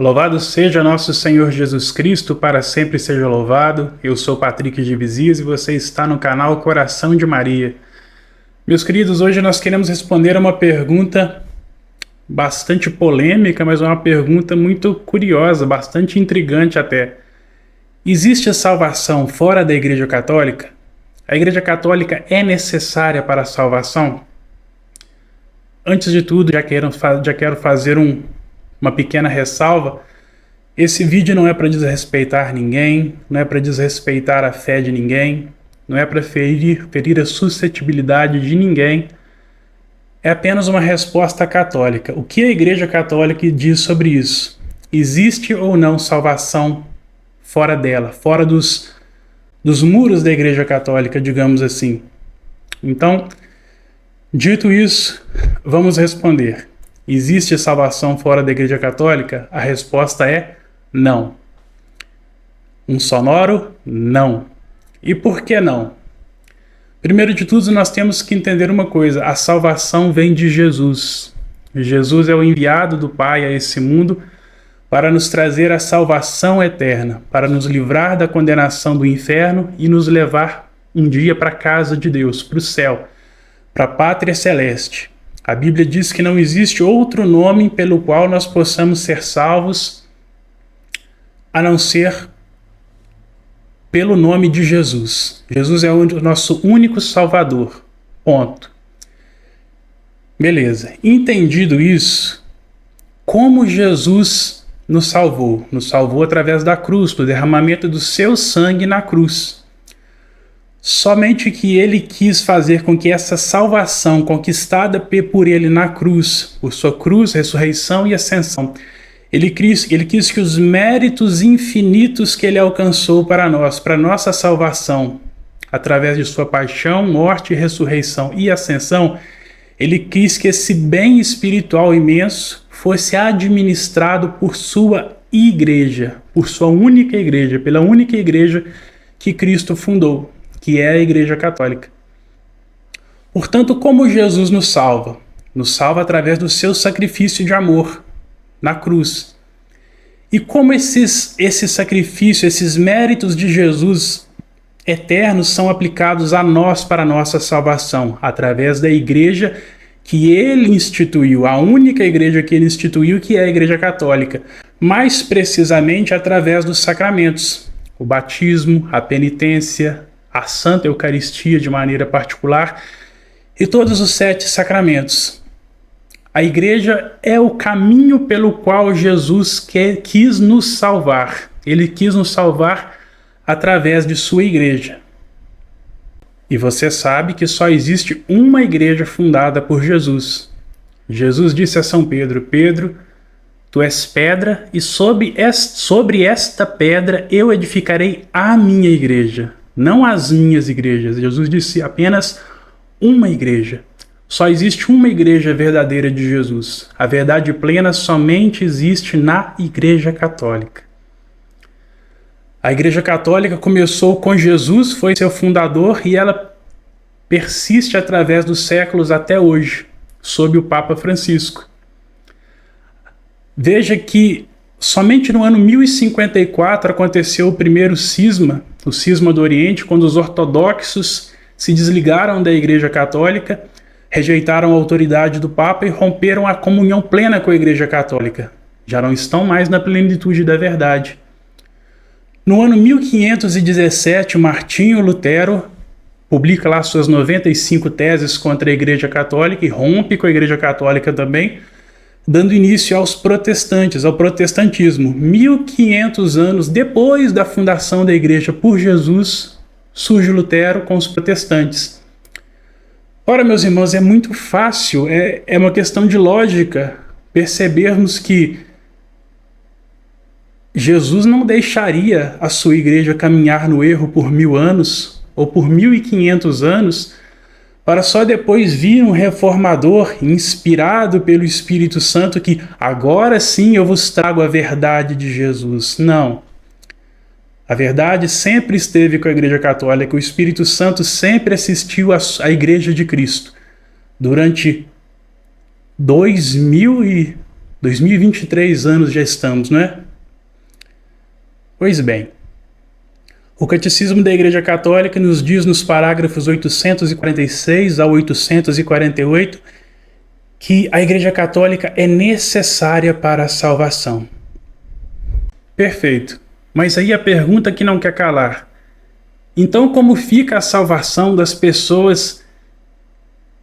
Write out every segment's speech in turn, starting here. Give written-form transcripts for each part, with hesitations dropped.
Louvado seja nosso Senhor Jesus Cristo, para sempre seja louvado. Eu sou Patrick de Vizias e você está no canal Coração de Maria. Meus queridos, hoje nós queremos responder a uma pergunta bastante polêmica, mas uma pergunta muito curiosa, bastante intrigante até. Existe a salvação fora da Igreja Católica? A Igreja Católica é necessária para a salvação? Antes de tudo, já quero fazer uma pequena ressalva. Esse vídeo não é para desrespeitar ninguém, não é para desrespeitar a fé de ninguém, não é para ferir a suscetibilidade de ninguém. É apenas uma resposta católica. O que a Igreja Católica diz sobre isso? Existe ou não salvação fora dela, fora dos muros da Igreja Católica, digamos assim? Então, dito isso, vamos responder. Existe salvação fora da Igreja Católica? A resposta é não. Um sonoro não. E por que não? Primeiro de tudo, nós temos que entender uma coisa: a salvação vem de Jesus. Jesus é o enviado do Pai a esse mundo para nos trazer a salvação eterna, para nos livrar da condenação do inferno e nos levar um dia para a casa de Deus, para o céu, para a pátria celeste. A Bíblia diz que não existe outro nome pelo qual nós possamos ser salvos a não ser pelo nome de Jesus. Jesus é o nosso único Salvador. Ponto. Beleza. Entendido isso, como Jesus nos salvou? Nos salvou através da cruz, do derramamento do seu sangue na cruz. Somente que ele quis fazer com que essa salvação conquistada por ele na cruz, por sua cruz, ressurreição e ascensão, ele quis que os méritos infinitos que ele alcançou para nós, para nossa salvação, através de sua paixão, morte, ressurreição e ascensão, ele quis que esse bem espiritual imenso fosse administrado por sua igreja, por sua única igreja, pela única igreja que Cristo fundou, que é a Igreja Católica. Portanto, como Jesus nos salva? Nos salva através do seu sacrifício de amor na cruz. E como esse sacrifício, esses méritos de Jesus eternos são aplicados a nós para a nossa salvação? Através da igreja que ele instituiu, a única igreja que ele instituiu, que é a Igreja Católica. Mais precisamente através dos sacramentos, o batismo, a penitência, a Santa Eucaristia de maneira particular e todos os 7 sacramentos. A igreja é o caminho pelo qual Jesus quis nos salvar. Ele quis nos salvar através de sua igreja. E você sabe que só existe uma igreja fundada por Jesus. Jesus disse a São Pedro: Pedro, tu és pedra e sobre esta pedra eu edificarei a minha igreja. Não as minhas igrejas. Jesus disse apenas uma igreja. Só existe uma igreja verdadeira de Jesus. A verdade plena somente existe na Igreja Católica. A Igreja Católica começou com Jesus, foi seu fundador, e ela persiste através dos séculos até hoje, sob o Papa Francisco. Veja que somente no ano 1054 aconteceu o primeiro cisma, o cisma do Oriente, quando os ortodoxos se desligaram da Igreja Católica, rejeitaram a autoridade do Papa e romperam a comunhão plena com a Igreja Católica. Já não estão mais na plenitude da verdade. No ano 1517, Martinho Lutero publica lá suas 95 teses contra a Igreja Católica e rompe com a Igreja Católica também, dando início aos protestantes, ao protestantismo. 1500 anos depois da fundação da igreja por Jesus, surge Lutero com os protestantes. Ora, meus irmãos, é muito fácil, é uma questão de lógica percebermos que Jesus não deixaria a sua igreja caminhar no erro por 1000 anos ou por 1500 anos, para só depois vir um reformador inspirado pelo Espírito Santo que agora sim eu vos trago a verdade de Jesus. Não. A verdade sempre esteve com a Igreja Católica. O Espírito Santo sempre assistiu à Igreja de Cristo durante 2000 e 2023 anos já estamos, não é? Pois bem, o Catecismo da Igreja Católica nos diz nos parágrafos 846 a 848 que a Igreja Católica é necessária para a salvação. Perfeito. Mas aí a pergunta que não quer calar. Então, como fica a salvação das pessoas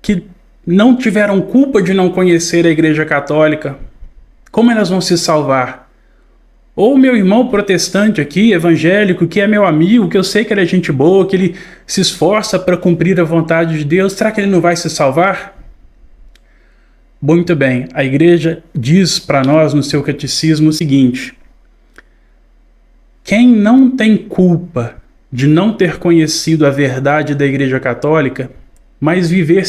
que não tiveram culpa de não conhecer a Igreja Católica? Como elas vão se salvar? Ou meu irmão protestante aqui, evangélico, que é meu amigo, que eu sei que ele é gente boa, que ele se esforça para cumprir a vontade de Deus, será que ele não vai se salvar? Muito bem, a Igreja diz para nós no seu catecismo o seguinte: quem não tem culpa de não ter conhecido a verdade da Igreja Católica, mas viver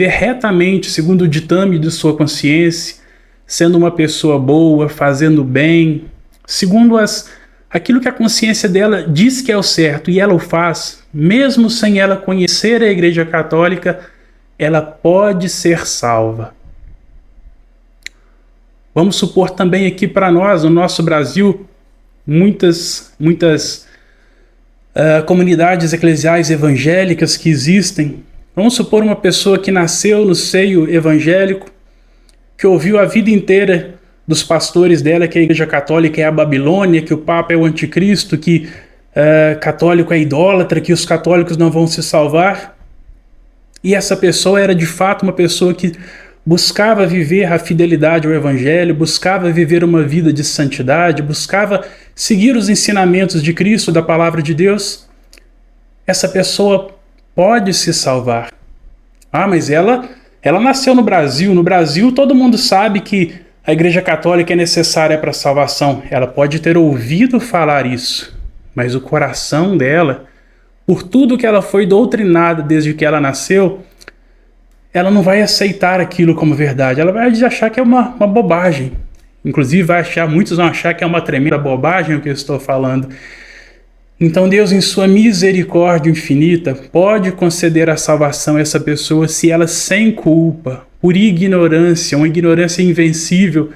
retamente, segundo o ditame de sua consciência, sendo uma pessoa boa, fazendo bem, segundo aquilo que a consciência dela diz que é o certo e ela o faz, mesmo sem ela conhecer a Igreja Católica, ela pode ser salva. Vamos supor também aqui para nós, no nosso Brasil, muitas comunidades eclesiais evangélicas que existem. Vamos supor uma pessoa que nasceu no seio evangélico, que ouviu a vida inteira dos pastores dela que a Igreja Católica é a Babilônia, que o Papa é o Anticristo, que católico é idólatra, que os católicos não vão se salvar. E essa pessoa era de fato uma pessoa que buscava viver a fidelidade ao Evangelho, buscava viver uma vida de santidade, buscava seguir os ensinamentos de Cristo, da Palavra de Deus. Essa pessoa pode se salvar. Ah, mas ela nasceu no Brasil. No Brasil todo mundo sabe que a Igreja Católica é necessária para a salvação. Ela pode ter ouvido falar isso, mas o coração dela, por tudo que ela foi doutrinada desde que ela nasceu, ela não vai aceitar aquilo como verdade. Ela vai achar que é uma bobagem. Inclusive muitos vão achar que é uma tremenda bobagem o que eu estou falando. Então Deus, em sua misericórdia infinita, pode conceder a salvação a essa pessoa se ela, sem culpa, por ignorância, uma ignorância invencível,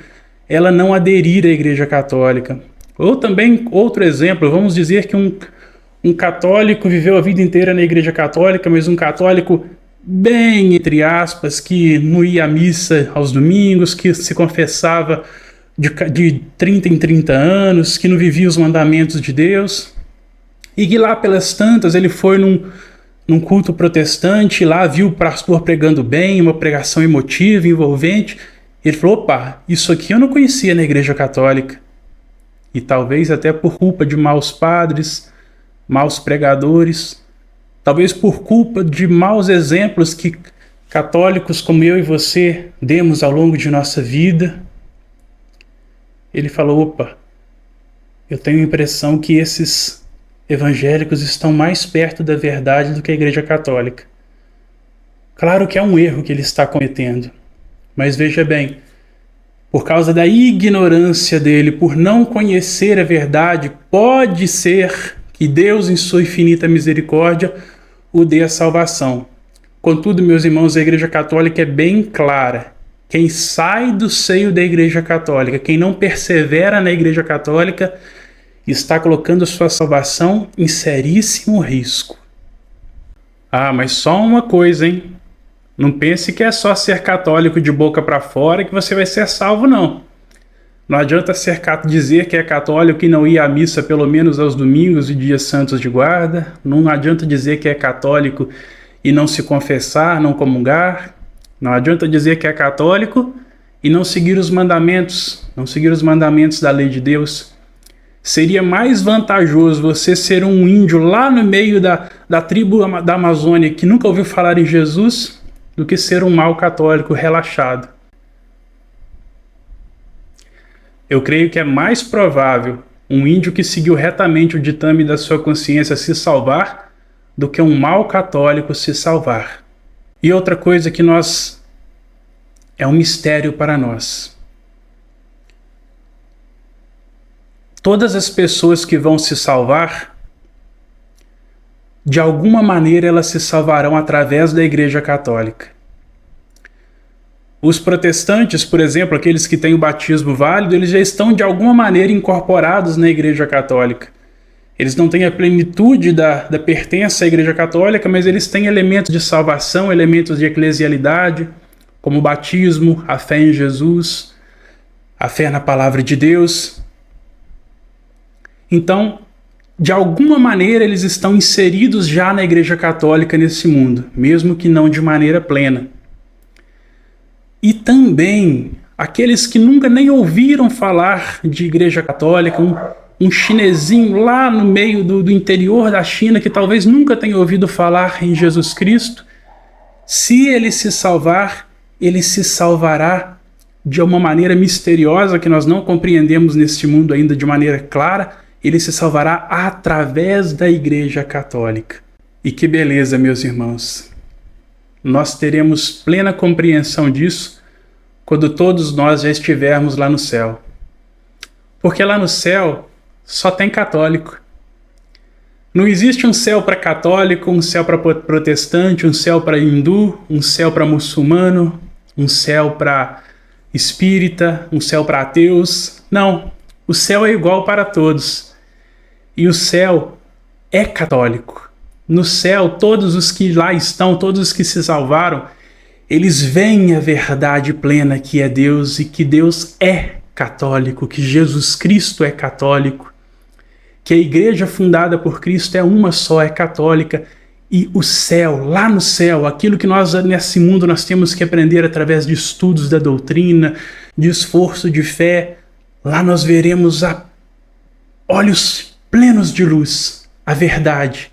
ela não aderir à Igreja Católica. Ou também, outro exemplo, vamos dizer que um católico viveu a vida inteira na Igreja Católica, mas um católico bem, entre aspas, que não ia à missa aos domingos, que se confessava de 30 em 30 anos, que não vivia os mandamentos de Deus, e que lá pelas tantas ele foi num culto protestante, lá viu o pastor pregando bem, uma pregação emotiva, envolvente, e ele falou: opa, isso aqui eu não conhecia na Igreja Católica. E talvez até por culpa de maus padres, maus pregadores, talvez por culpa de maus exemplos que católicos como eu e você demos ao longo de nossa vida, ele falou: opa, eu tenho a impressão que esses evangélicos estão mais perto da verdade do que a Igreja Católica. Claro que é um erro que ele está cometendo, mas veja bem, por causa da ignorância dele, por não conhecer a verdade, pode ser que Deus, em sua infinita misericórdia, o dê a salvação. Contudo, meus irmãos, a Igreja Católica é bem clara. Quem sai do seio da Igreja Católica, quem não persevera na Igreja Católica, está colocando sua salvação em seríssimo risco. Ah, mas só uma coisa, hein? Não pense que é só ser católico de boca para fora que você vai ser salvo, não. Não adianta dizer que é católico e não ir à missa pelo menos aos domingos e dias santos de guarda. Não adianta dizer que é católico e não se confessar, não comungar. Não adianta dizer que é católico e não seguir os mandamentos, da lei de Deus. Seria mais vantajoso você ser um índio lá no meio da tribo da Amazônia que nunca ouviu falar em Jesus do que ser um mau católico relaxado. Eu creio que é mais provável um índio que seguiu retamente o ditame da sua consciência se salvar do que um mau católico se salvar. E outra coisa que é um mistério para nós. Todas as pessoas que vão se salvar, de alguma maneira elas se salvarão através da Igreja Católica. Os protestantes, por exemplo, aqueles que têm o batismo válido, eles já estão de alguma maneira incorporados na Igreja Católica. Eles não têm a plenitude da pertença à Igreja Católica, mas eles têm elementos de salvação, elementos de eclesialidade, como o batismo, a fé em Jesus, a fé na palavra de Deus. Então, de alguma maneira, eles estão inseridos já na Igreja Católica nesse mundo, mesmo que não de maneira plena. E também aqueles que nunca nem ouviram falar de Igreja Católica, um chinesinho lá no meio do interior da China que talvez nunca tenha ouvido falar em Jesus Cristo, se ele se salvar, ele se salvará de uma maneira misteriosa que nós não compreendemos neste mundo ainda de maneira clara. Ele se salvará através da Igreja Católica. E que beleza, meus irmãos! Nós teremos plena compreensão disso quando todos nós já estivermos lá no céu. Porque lá no céu só tem católico. Não existe um céu para católico, um céu para protestante, um céu para hindu, um céu para muçulmano, um céu para espírita, um céu para ateus. Não, o céu é igual para todos. E o céu é católico. No céu, todos os que lá estão, todos os que se salvaram, eles veem a verdade plena que é Deus e que Deus é católico, que Jesus Cristo é católico, que a igreja fundada por Cristo é uma só, é católica. E o céu, lá no céu, aquilo que nós nesse mundo nós temos que aprender através de estudos da doutrina, de esforço de fé, lá nós veremos a olhos plenos de luz a verdade,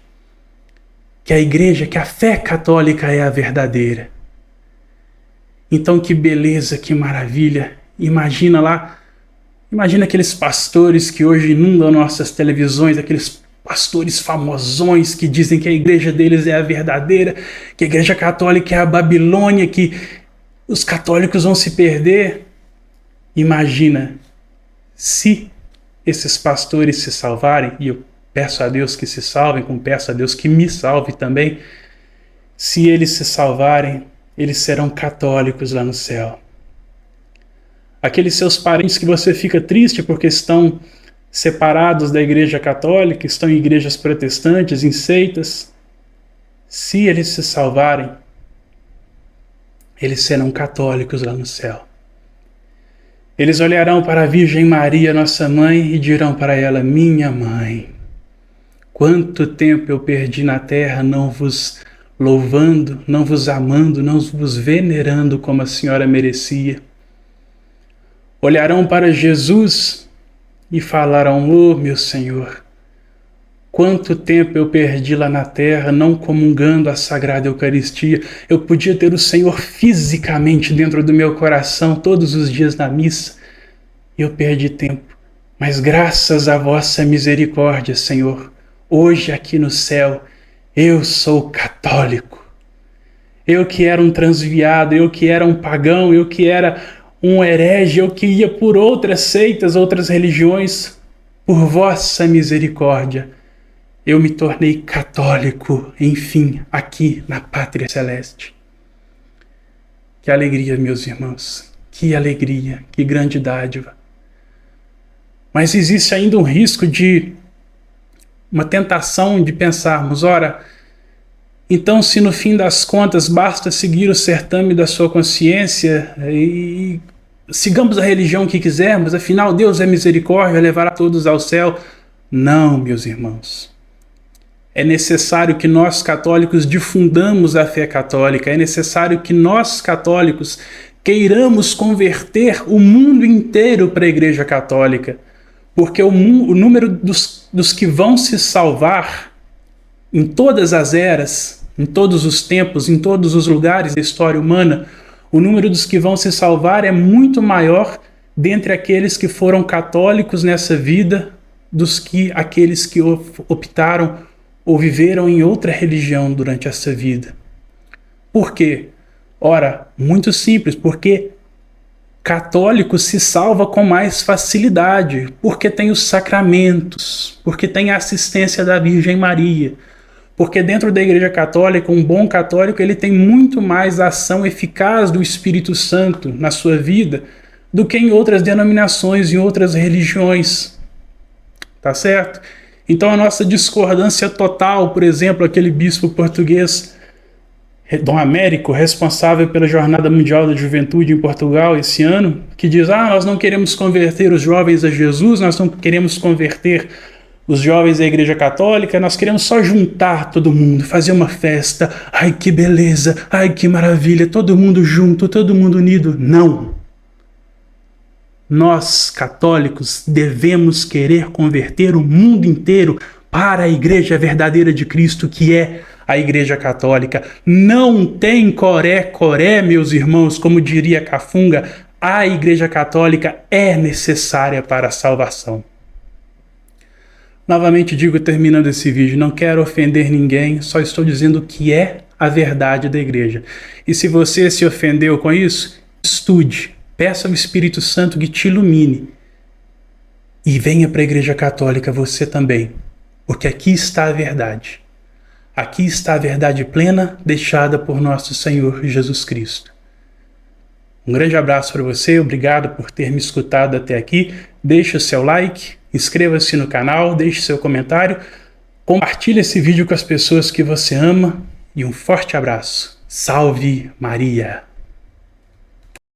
que a igreja, que a fé católica é a verdadeira. Então que beleza, que maravilha. Imagina lá, imagina aqueles pastores que hoje inundam nossas televisões, aqueles pastores famosões que dizem que a igreja deles é a verdadeira, que a igreja católica é a Babilônia, que os católicos vão se perder. Imagina se esses pastores se salvarem, e eu peço a Deus que se salvem, como peço a Deus que me salve também. Se eles se salvarem, eles serão católicos lá no céu. Aqueles seus parentes que você fica triste porque estão separados da igreja católica, estão em igrejas protestantes, em seitas, se eles se salvarem, eles serão católicos lá no céu. Eles olharão para a Virgem Maria, nossa mãe, e dirão para ela: minha mãe, quanto tempo eu perdi na terra não vos louvando, não vos amando, não vos venerando como a senhora merecia. Olharão para Jesus e falarão: oh, meu Senhor, quanto tempo eu perdi lá na terra não comungando a Sagrada Eucaristia. Eu podia ter o Senhor fisicamente dentro do meu coração todos os dias na missa. Eu perdi tempo, mas graças à vossa misericórdia, Senhor, hoje aqui no céu, eu sou católico. Eu que era um transviado, eu que era um pagão, eu que era um herege, eu que ia por outras seitas, outras religiões, por vossa misericórdia, eu me tornei católico, enfim, aqui na Pátria Celeste. Que alegria, meus irmãos, que alegria, que grande dádiva. Mas existe ainda um risco de uma tentação de pensarmos: ora, então se no fim das contas basta seguir o certame da sua consciência e sigamos a religião que quisermos, afinal Deus é misericórdia, levará todos ao céu. Não, meus irmãos. É necessário que nós católicos difundamos a fé católica, é necessário que nós católicos queiramos converter o mundo inteiro para a Igreja Católica, porque o número dos que vão se salvar em todas as eras, em todos os tempos, em todos os lugares da história humana, o número dos que vão se salvar é muito maior dentre aqueles que foram católicos nessa vida dos que aqueles que optaram ou viveram em outra religião durante essa vida. Por quê? Ora, muito simples, porque católico se salva com mais facilidade, porque tem os sacramentos, porque tem a assistência da Virgem Maria, Porque dentro da Igreja Católica, um bom católico ele tem muito mais ação eficaz do Espírito Santo na sua vida do que em outras denominações e outras religiões. Tá certo? Então a nossa discordância total, por exemplo, aquele bispo português Dom Américo, responsável pela Jornada Mundial da Juventude em Portugal esse ano, que diz, nós não queremos converter os jovens a Jesus, nós não queremos converter os jovens à Igreja Católica, nós queremos só juntar todo mundo, fazer uma festa, ai que beleza, ai que maravilha, todo mundo junto, todo mundo unido. Não! Nós, católicos, devemos querer converter o mundo inteiro para a Igreja verdadeira de Cristo, que é a Igreja Católica. Não tem coré, meus irmãos, como diria Cafunga, a Igreja Católica é necessária para a salvação. Novamente digo, terminando esse vídeo, não quero ofender ninguém, só estou dizendo que é a verdade da Igreja. E se você se ofendeu com isso, estude, peça ao Espírito Santo que te ilumine e venha para a Igreja Católica você também, porque aqui está a verdade. Aqui está a verdade plena deixada por nosso Senhor Jesus Cristo. Um grande abraço para você, obrigado por ter me escutado até aqui. Deixe o seu like, inscreva-se no canal, deixe seu comentário, compartilhe esse vídeo com as pessoas que você ama e um forte abraço. Salve Maria!